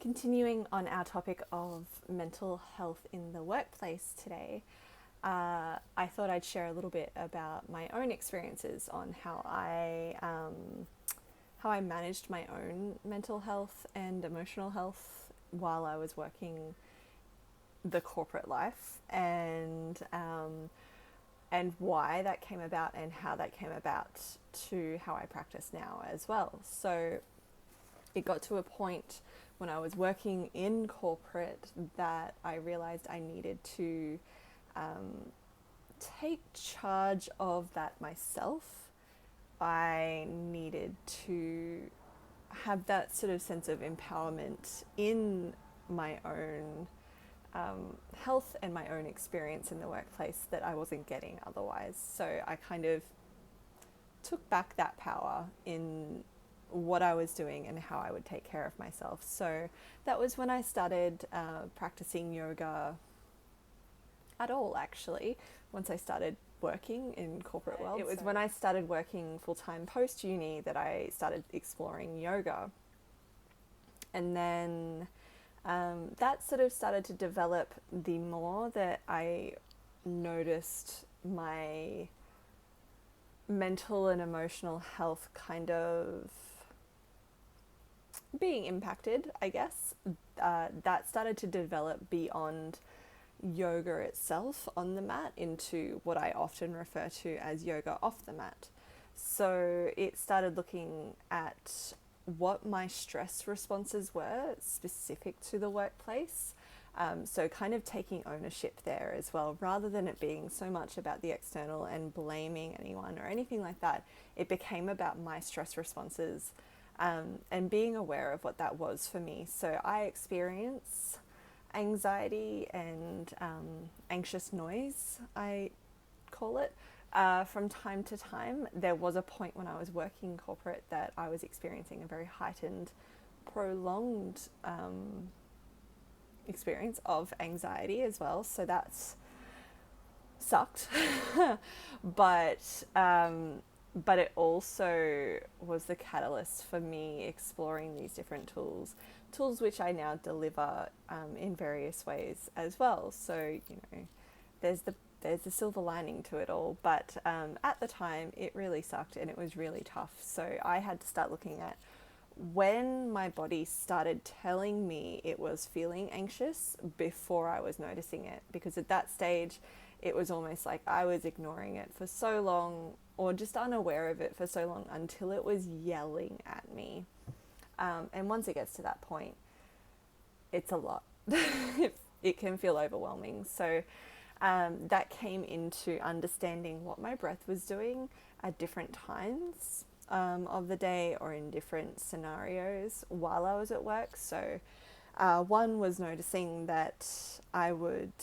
Continuing on our topic of mental health in the workplace today, I thought I'd share a little bit about my own experiences on how I managed my own mental health and emotional health while I was working the corporate life, and why that came about and how that came about to how I practice now as well. So it got to a point when I was working in corporate that I realized I needed to take charge of that myself. I needed to have that sort of sense of empowerment in my own health and my own experience in the workplace that I wasn't getting otherwise. So I kind of took back that power in what I was doing and how I would take care of myself. So that was when I started practicing yoga at all, actually, once I started working in corporate world. It was when I started working full-time post-uni that I started exploring yoga. And then that sort of started to develop the more that I noticed my mental and emotional health kind of being impacted, I guess. That started to develop beyond yoga itself on the mat into what I often refer to as yoga off the mat. So it started looking at what my stress responses were specific to the workplace. So kind of taking ownership there as well, rather than it being so much about the external and blaming anyone or anything like that. It became about my stress responses and being aware of what that was for me. So I experience anxiety and anxious noise, I call it, from time to time. There was a point when I was working corporate that I was experiencing a very heightened, prolonged experience of anxiety as well. So that's sucked. But it also was the catalyst for me exploring these different tools which I now deliver in various ways as well. So, there's the silver lining to it all. But at the time, it really sucked and it was really tough. So I had to start looking at when my body started telling me it was feeling anxious before I was noticing it. Because at that stage, it was almost like I was ignoring it for so long, or just unaware of it for so long, until it was yelling at me. And once it gets to that point, it's a lot. It can feel overwhelming. So that came into understanding what my breath was doing at different times of the day or in different scenarios while I was at work. So one was noticing that I would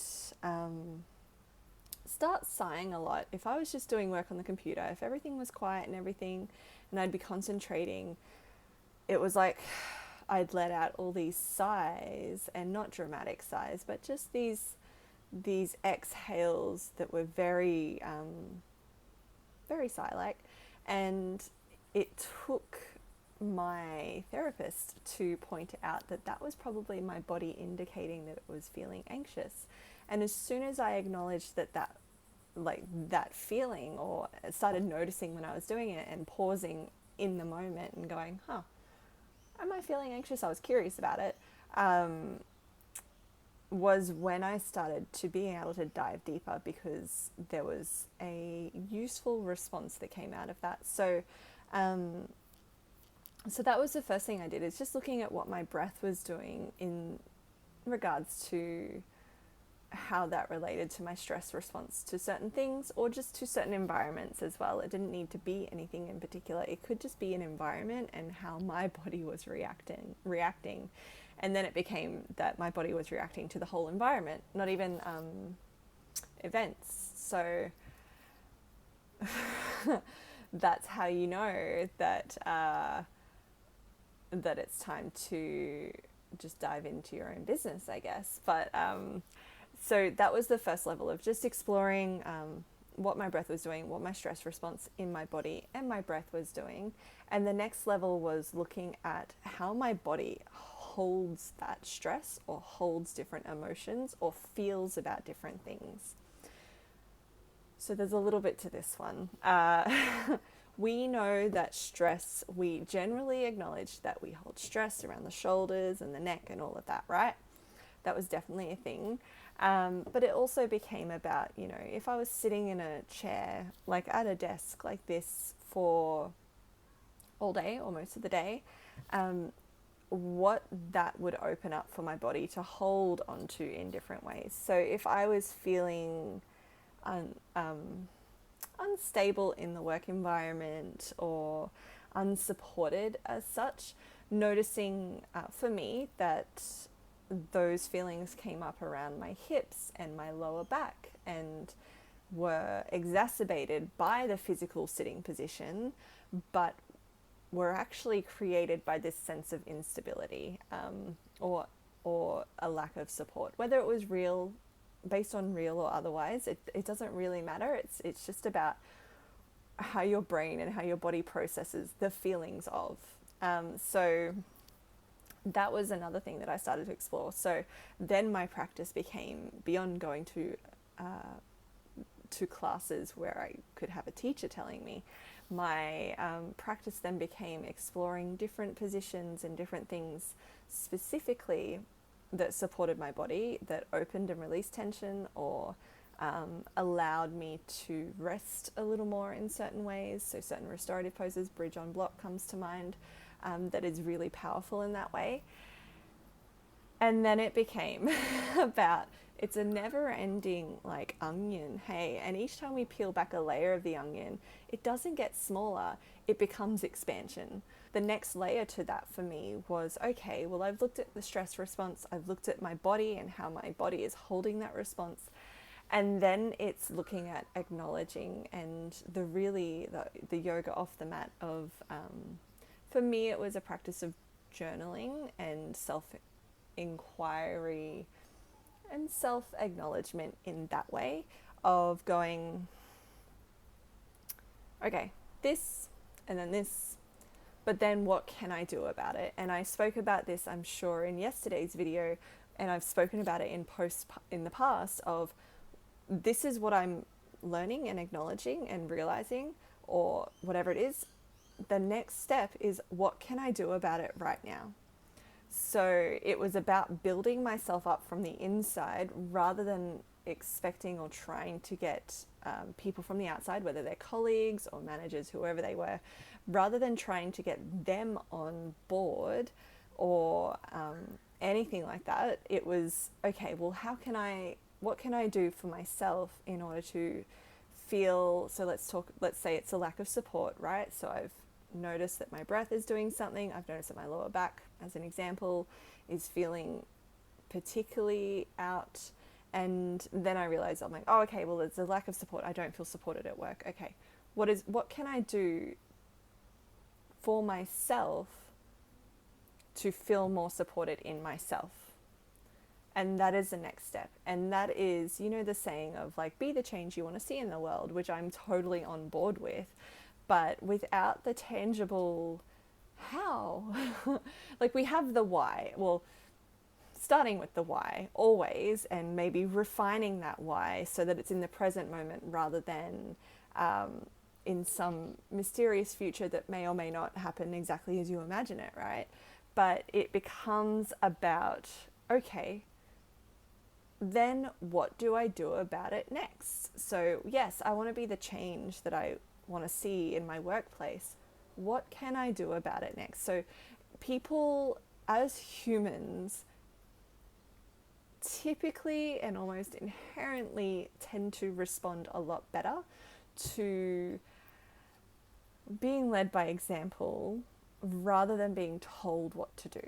start sighing a lot if I was just doing work on the computer. If everything was quiet and everything, and I'd be concentrating, it was like I'd let out all these sighs, and not dramatic sighs, but just these exhales that were very very sigh-like. And it took my therapist to point out that that was probably my body indicating that it was feeling anxious. And as soon as I acknowledged that feeling, or started noticing when I was doing it and pausing in the moment and going, am I feeling anxious? I was curious about it. Was when I started to being able to dive deeper, because there was a useful response that came out of that. So that was the first thing I did, is just looking at what my breath was doing in regards to how that related to my stress response to certain things, or just to certain environments as well. It didn't need to be anything in particular. It could just be an environment and how my body was reacting. And then it became that my body was reacting to the whole environment, not even events. So that's how you know that that it's time to just dive into your own business, I guess. But so that was the first level of just exploring what my breath was doing, what my stress response in my body and my breath was doing. And the next level was looking at how my body holds that stress or holds different emotions or feels about different things. So there's a little bit to this one. We know that stress, we generally acknowledge that we hold stress around the shoulders and the neck and all of that, right? That was definitely a thing. But it also became about, if I was sitting in a chair, like at a desk like this for all day or most of the day, what that would open up for my body to hold onto in different ways. So if I was feeling unstable in the work environment or unsupported as such, noticing for me that those feelings came up around my hips and my lower back and were exacerbated by the physical sitting position, but were actually created by this sense of instability, or a lack of support, whether it was real, based on real or otherwise. It doesn't really matter. It's just about how your brain and how your body processes the feelings of. So that was another thing that I started to explore. So then my practice became, beyond going to classes where I could have a teacher telling me, my practice then became exploring different positions and different things specifically that supported my body, that opened and released tension, or allowed me to rest a little more in certain ways. So certain restorative poses, bridge on block comes to mind, that is really powerful in that way. And then it became about, it's a never-ending like onion, hey, and each time we peel back a layer of the onion, it doesn't get smaller, it becomes expansion. The next layer to that for me was, okay, well, I've looked at the stress response, I've looked at my body and how my body is holding that response, and then it's looking at acknowledging and the yoga off the mat of, for me, it was a practice of journaling and self-inquiry and self-acknowledgement in that way of going, okay, this and then this, but then what can I do about it? And I spoke about this, I'm sure, in yesterday's video, and I've spoken about it in posts in the past of, this is what I'm learning and acknowledging and realizing, or whatever it is. The next step is, what can I do about it right now? So it was about building myself up from the inside rather than expecting or trying to get people from the outside, whether they're colleagues or managers, whoever they were, rather than trying to get them on board or anything like that. It was, okay, well, what can I do for myself in order to feel, so let's say it's a lack of support, right? So I've noticed that my breath is doing something. I've noticed that my lower back, as an example, is feeling particularly out. And then I realized, I'm like, oh, okay, well, there's a lack of support. I don't feel supported at work. Okay, what can I do for myself to feel more supported in myself? And that is the next step. And that is, the saying of like, be the change you want to see in the world, which I'm totally on board with. But without the tangible how, like we have the why, well, starting with the why always, and maybe refining that why so that it's in the present moment rather than in some mysterious future that may or may not happen exactly as you imagine it, right? But it becomes about, okay, then what do I do about it next? So yes, I want to be the change that I want to see in my workplace. What can I do about it next? So people as humans typically and almost inherently tend to respond a lot better to being led by example rather than being told what to do.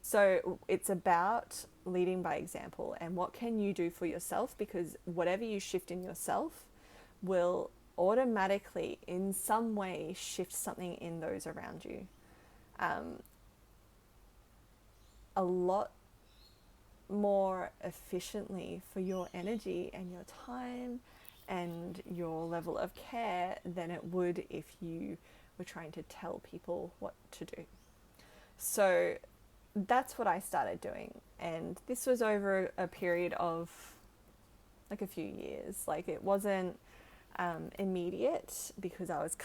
So it's about leading by example, and what can you do for yourself, because whatever you shift in yourself will automatically in some way shift something in those around you. A lot more efficiently for your energy and your time and your level of care than it would if you were trying to tell people what to do. So that's what I started doing. And this was over a period of like a few years. Like it wasn't immediate because I was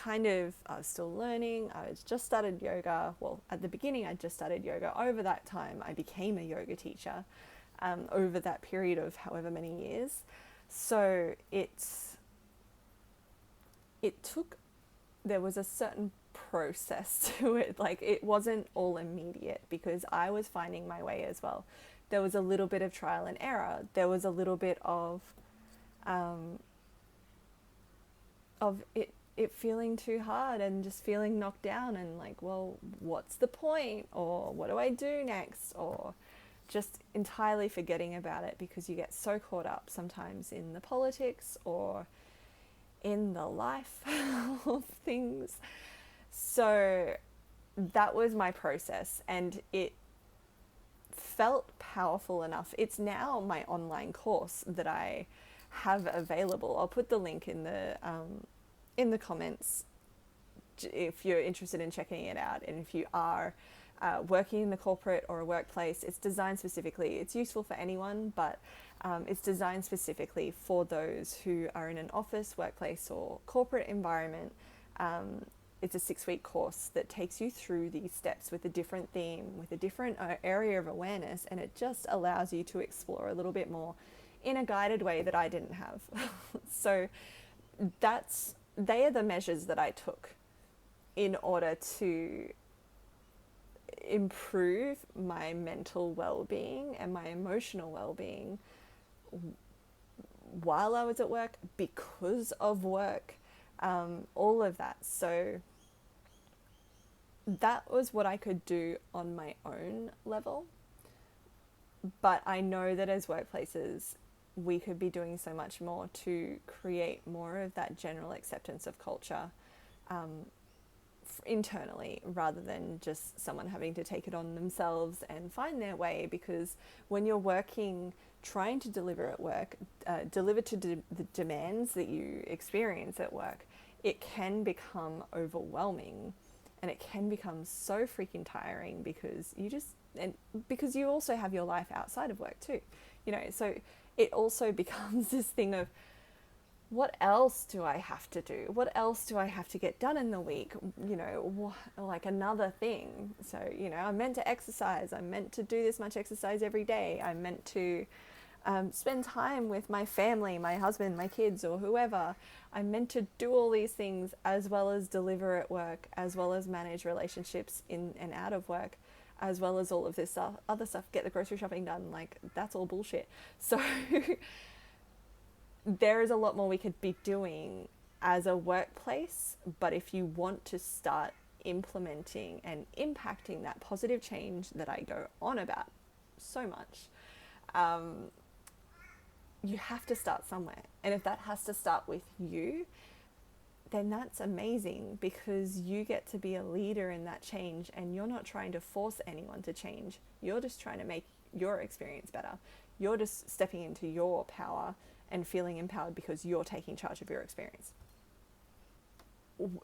still learning. I was just started yoga. Well, at the beginning, I just started yoga. Over that time, I became a yoga teacher over that period of however many years. So there was a certain process to it. Like it wasn't all immediate because I was finding my way as well. There was a little bit of trial and error. There was a little bit of it feeling too hard and just feeling knocked down and like, well, what's the point? Or what do I do next? Or just entirely forgetting about it because you get so caught up sometimes in the politics or in the life of things. So that was my process, and it felt powerful enough. It's now my online course that I have available. I'll put the link in the comments if you're interested in checking it out. And if you are working in the corporate or a workplace, it's designed specifically. It's useful for anyone, but it's designed specifically for those who are in an office, workplace, or corporate environment. It's a 6-week course that takes you through these steps with a different theme, with a different area of awareness, and it just allows you to explore a little bit more in a guided way that I didn't have. So they are the measures that I took in order to improve my mental well-being and my emotional well-being while I was at work, because of work, all of that. So that was what I could do on my own level. But I know that as workplaces, we could be doing so much more to create more of that general acceptance of culture internally, rather than just someone having to take it on themselves and find their way. Because when you're working, trying to deliver at work, deliver to the demands that you experience at work, it can become overwhelming, and it can become so freaking tiring because because you also have your life outside of work too, so it also becomes this thing of, what else do I have to do? What else do I have to get done in the week? Like another thing. So, I'm meant to exercise. I'm meant to do this much exercise every day. I'm meant to spend time with my family, my husband, my kids, or whoever. I'm meant to do all these things as well as deliver at work, as well as manage relationships in and out of work, as well as all of this other stuff, get the grocery shopping done. Like, that's all bullshit. So there is a lot more we could be doing as a workplace, but if you want to start implementing and impacting that positive change that I go on about so much, you have to start somewhere. And if that has to start with you, then that's amazing, because you get to be a leader in that change, and you're not trying to force anyone to change. You're just trying to make your experience better. You're just stepping into your power and feeling empowered because you're taking charge of your experience.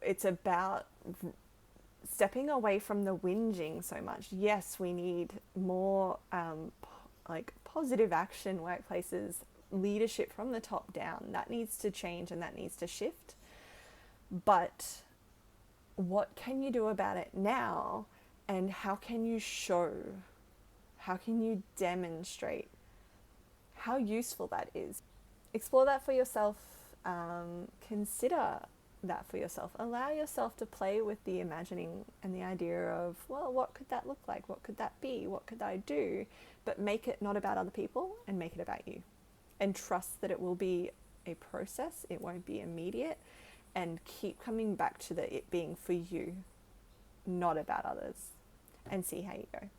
It's about stepping away from the whinging so much. Yes, we need more positive action workplaces, leadership from the top down. That needs to change and that needs to shift. But what can you do about it now? And how can you show? How can you demonstrate how useful that is? Explore that for yourself. Consider that for yourself. Allow yourself to play with the imagining and the idea of, well, what could that look like? What could that be? What could I do? But make it not about other people, and make it about you. And trust that it will be a process. It won't be immediate. And keep coming back to it being for you, not about others. And see how you go.